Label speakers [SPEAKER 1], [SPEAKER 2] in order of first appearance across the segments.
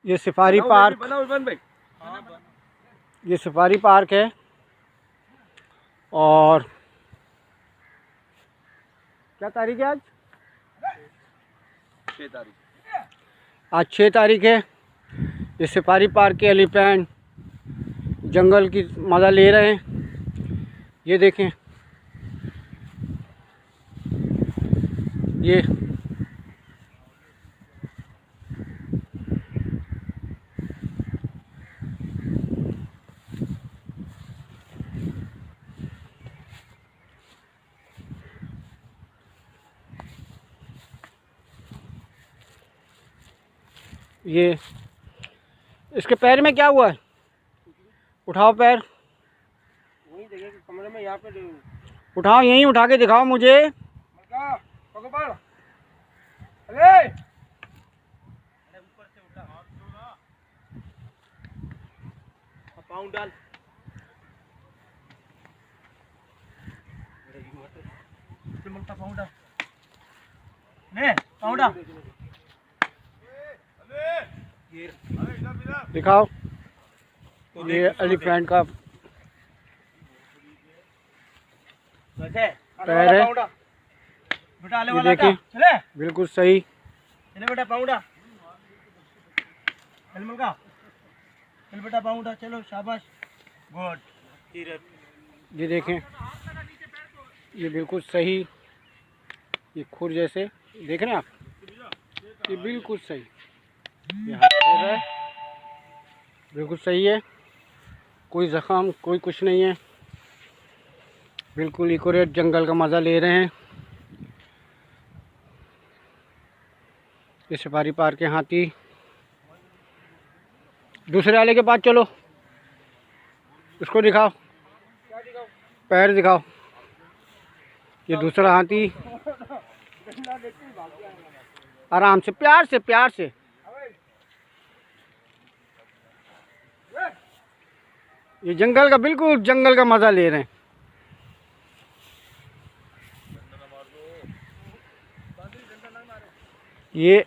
[SPEAKER 1] ये safari park, ये safari park है। और क्या तारीख है आज?
[SPEAKER 2] 6 तारीख।
[SPEAKER 1] आज 6 तारीख है। ये सफारी पार्क के एलिफेंट जंगल की मज़ा ले रहे हैं। ये देखें, ये ये इसके पैर में क्या हुआ है? उठाओ पैर,
[SPEAKER 2] वहीं देखें कमरे में, यहाँ पे
[SPEAKER 1] उठाओ, यहीं उठा के दिखाओ मुझे।
[SPEAKER 2] अरे ऊपर से उठा, पाँव डाल। पाँव डाल, ले पाँव डाल।
[SPEAKER 1] दिखाओ, ये एलिफेंट का पैर है। ये देखिए, बिल्कुल सही।
[SPEAKER 2] चले बेटा पाउंडा, चल मुल्का, चल बेटा पाउंडा, चलो शाबाश, गुड।
[SPEAKER 1] ये देखें, ये बिल्कुल सही, ये खुर जैसे देख रहे हैं आप, ये बिल्कुल सही। ये हाथ दे रहा है, बिल्कुल सही है, कोई जख्म कोई कुछ नहीं है, बिल्कुल एक्यूरेट जंगल का मज़ा ले रहे हैं। ये सफारी पार्क के हाथी। दूसरे वाले के पास चलो, उसको दिखाओ, पैर दिखाओ। ये दूसरा हाथी, आराम से, प्यार से, प्यार से। ये जंगल का, बिल्कुल जंगल का मज़ा ले रहे हैं। ये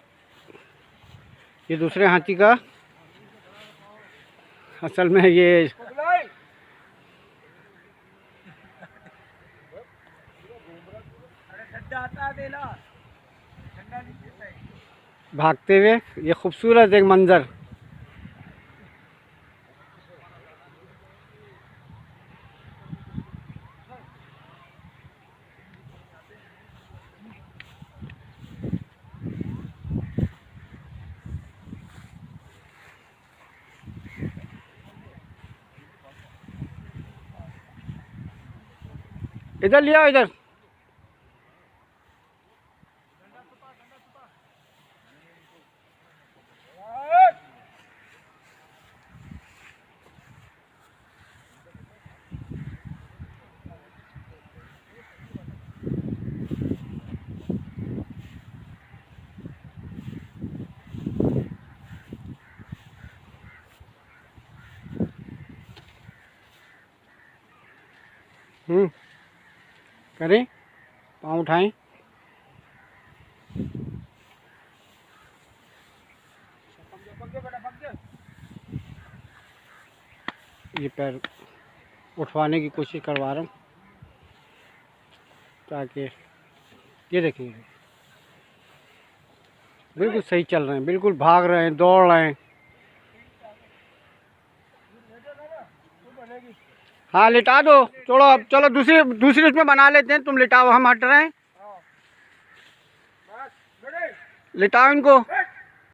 [SPEAKER 1] दूसरे हाथी का, असल में ये भागते हुए, ये खूबसूरत एक मंजर। इधर लिया, इधर। करें, पाँव उठाएं। ये पैर उठवाने की कोशिश करवा रहा हूँ ताकि ये देखिए, बिल्कुल सही चल रहे हैं, बिल्कुल भाग रहे हैं, दौड़ रहे हैं। हाँ लिटा दो, चलो अब, चलो दूसरी उसमें बना लेते हैं। तुम लिटाओ, हम हट रहे हैं, लिटाओ इनको।